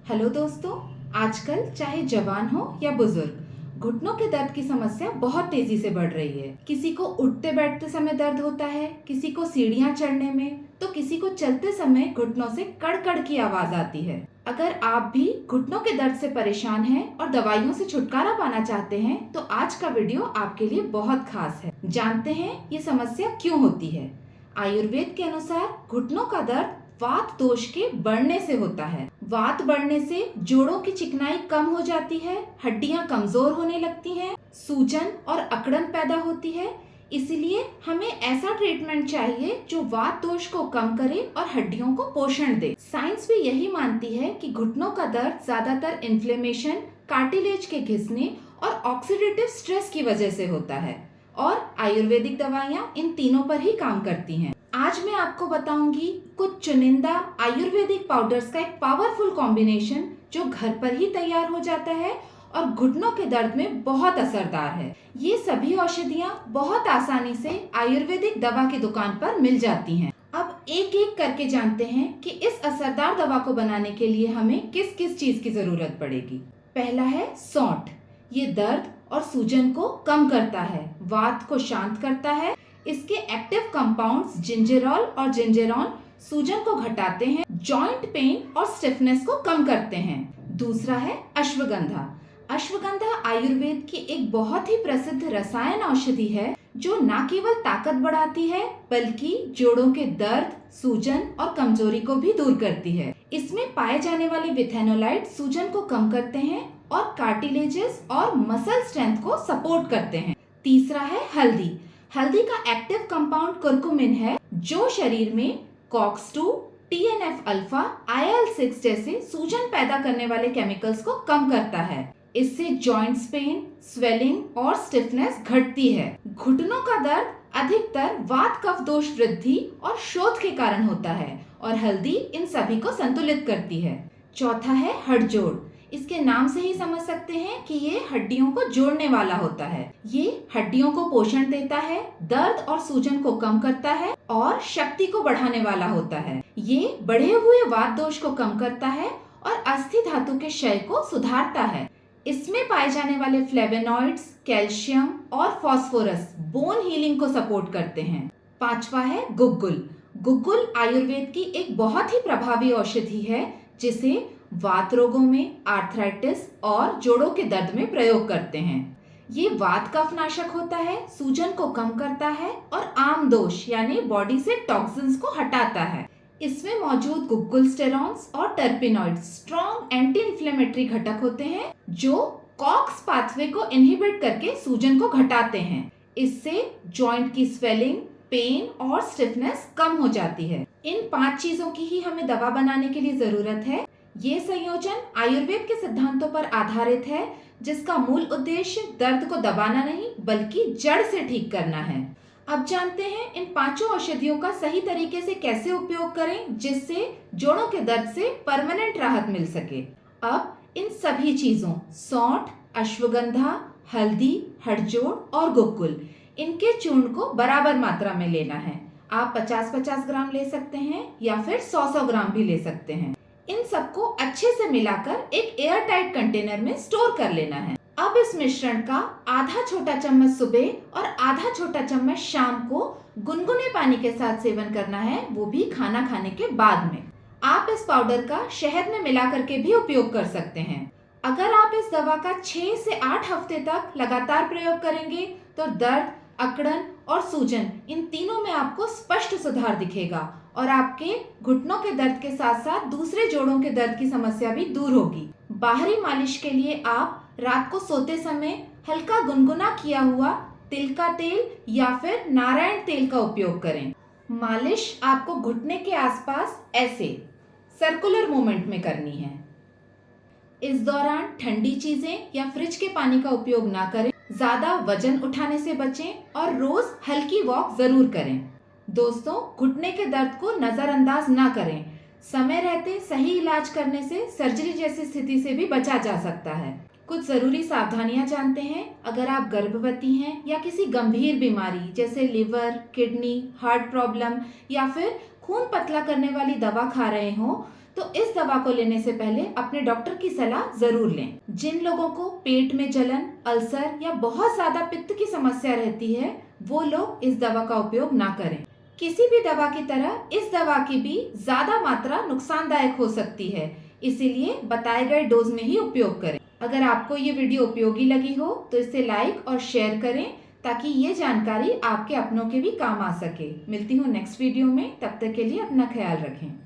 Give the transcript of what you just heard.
Hello दोस्तों। आजकल चाहे जवान हो या बुजुर्ग, घुटनों के दर्द की समस्या बहुत तेजी से बढ़ रही है। किसी को उठते बैठते समय दर्द होता है, किसी को सीढ़ियां चढ़ने में, तो किसी को चलते समय घुटनों से कड़-कड़ की आवाज आती है। अगर आप भी घुटनों के दर्द से परेशान हैं और दवाइयों से छुटकारा पाना चाहते हैं, तो आज का वीडियो आपके लिए बहुत खास है। जानते हैं ये समस्या क्यों होती है। आयुर्वेद के अनुसार घुटनों का दर्द वात दोष के बढ़ने से होता है। वात बढ़ने से जोड़ों की चिकनाई कम हो जाती है, हड्डियां कमजोर होने लगती हैं, सूजन और अकड़न पैदा होती है। इसलिए हमें ऐसा ट्रीटमेंट चाहिए जो वात दोष को कम करे और हड्डियों को पोषण दे। साइंस भी यही मानती है कि घुटनों का दर्द ज्यादातर इन्फ्लेमेशन, कार्टिलेज के घिसने और ऑक्सीडेटिव स्ट्रेस की वजह से होता है और आयुर्वेदिक दवाइयाँ इन तीनों पर ही काम करती हैं। आज मैं आपको बताऊंगी कुछ चुनिंदा आयुर्वेदिक पाउडर्स का एक पावरफुल कॉम्बिनेशन जो घर पर ही तैयार हो जाता है और घुटनों के दर्द में बहुत असरदार है। ये सभी औषधियाँ बहुत आसानी से आयुर्वेदिक दवा की दुकान पर मिल जाती हैं। अब एक एक करके जानते हैं कि इस असरदार दवा को बनाने के लिए हमें किस किस चीज की जरूरत पड़ेगी। पहला है सौंठ। ये दर्द और सूजन को कम करता है, वात को शांत करता है। इसके एक्टिव कंपाउंड्स जिंजेरॉल और जिंजेरॉन सूजन को घटाते हैं, जॉइंट पेन और स्टिफनेस को कम करते हैं। दूसरा है अश्वगंधा। अश्वगंधा आयुर्वेद की एक बहुत ही प्रसिद्ध रसायन औषधि है जो न केवल ताकत बढ़ाती है बल्कि जोड़ों के दर्द, सूजन और कमजोरी को भी दूर करती है। इसमें पाए जाने वाले विथेनोलाइड सूजन को कम करते हैं और कार्टिलेजेस और मसल स्ट्रेंथ को सपोर्ट करते हैं। तीसरा है हल्दी। हल्दी का एक्टिव कंपाउंड कुरकुमिन है जो शरीर में कॉक्स-2, TNF अल्फा, IL-6 जैसे सूजन पैदा करने वाले केमिकल्स को कम करता है। इससे जॉइंट्स पेन, स्वेलिंग और स्टिफनेस घटती है। घुटनों का दर्द अधिकतर वात कफ दोष वृद्धि और शोथ के कारण होता है और हल्दी इन सभी को संतुलित करती है। चौथा है हड़जोड़। इसके नाम से ही समझ सकते हैं कि ये हड्डियों को जोड़ने वाला होता है। ये हड्डियों को पोषण देता है, दर्द और सूजन को कम करता है और शक्ति को बढ़ाने वाला होता है। ये बढ़े हुए वात दोष को कम करता है और अस्थि धातु के क्षय को सुधारता है। इसमें पाए जाने वाले फ्लेवोनॉइड्स, कैल्शियम और फास्फोरस बोन हीलिंग को सपोर्ट करते हैं। पांचवा है गुग्गुल। गुग्गुल आयुर्वेद की एक बहुत ही प्रभावी औषधि है जिसे वात रोगों में, आर्थराइटिस और जोड़ों के दर्द में प्रयोग करते हैं। ये वात कफ नाशक होता है, सूजन को कम करता है और आम दोष यानी बॉडी से टॉक्सिन्स को हटाता है। इसमें मौजूद गुग्गुलस्टेरॉन्स और टर्पिनॉइड्स स्ट्रॉन्ग एंटी इन्फ्लेमेटरी घटक होते हैं जो कॉक्स पाथवे को इनहिबिट करके सूजन को घटाते हैं। इससे जॉइंट की स्वेलिंग, पेन और स्टिफनेस कम हो जाती है। इन 5 चीजों की ही हमें दवा बनाने के लिए जरूरत है। ये संयोजन आयुर्वेद के सिद्धांतों पर आधारित है जिसका मूल उद्देश्य दर्द को दबाना नहीं बल्कि जड़ से ठीक करना है। अब जानते हैं इन 5 औषधियों का सही तरीके से कैसे उपयोग करें जिससे जोड़ों के दर्द से परमानेंट राहत मिल सके। अब इन सभी चीजों सौंठ, अश्वगंधा, हल्दी, हड़जोड़ और गुग्गुल, इनके चूर्ण को बराबर मात्रा में लेना है। आप 50-50 ग्राम ले सकते हैं या फिर 100-100 ग्राम भी ले सकते हैं। इन सबको अच्छे से मिलाकर एक एयर टाइट कंटेनर में स्टोर कर लेना है। अब इस मिश्रण का आधा छोटा चम्मच सुबह और आधा छोटा चम्मच शाम को गुनगुने पानी के साथ सेवन करना है, वो भी खाना खाने के बाद में। आप इस पाउडर का शहद में मिला करके भी उपयोग कर सकते हैं। अगर आप इस दवा का 6 से 8 हफ्ते तक लगातार प्रयोग करेंगे तो दर्द, अकड़न और सूजन इन तीनों में आपको स्पष्ट सुधार दिखेगा और आपके घुटनों के दर्द के साथ साथ दूसरे जोड़ों के दर्द की समस्या भी दूर होगी। बाहरी मालिश के लिए आप रात को सोते समय हल्का गुनगुना किया हुआ तिल का तेल या फिर नारायण तेल का उपयोग करें। मालिश आपको घुटने के आसपास ऐसे सर्कुलर मूवमेंट में करनी है। इस दौरान ठंडी चीजें या फ्रिज के पानी का उपयोग ना करें, ज्यादा वजन उठाने से बचें और रोज हल्की वॉक जरूर करें। दोस्तों, घुटने के दर्द को नजरअंदाज ना करें। समय रहते सही इलाज करने से सर्जरी जैसी स्थिति से भी बचा जा सकता है। कुछ जरूरी सावधानियां जानते हैं। अगर आप गर्भवती हैं या किसी गंभीर बीमारी जैसे लिवर, किडनी, हार्ट प्रॉब्लम या फिर खून पतला करने वाली दवा खा रहे हो तो इस दवा को लेने से पहले अपने डॉक्टर की सलाह जरूर लें। जिन लोगों को पेट में जलन, अल्सर या बहुत ज्यादा पित्त की समस्या रहती है, वो लोग इस दवा का उपयोग ना करें। किसी भी दवा की तरह इस दवा की भी ज्यादा मात्रा नुकसानदायक हो सकती है, इसीलिए बताए गए डोज में ही उपयोग करें। अगर आपको ये वीडियो उपयोगी लगी हो तो इसे लाइक और शेयर करें, ताकि ये जानकारी आपके अपनों के भी काम आ सके। मिलती हूँ नेक्स्ट वीडियो में, तब तक के लिए अपना ख्याल रखें।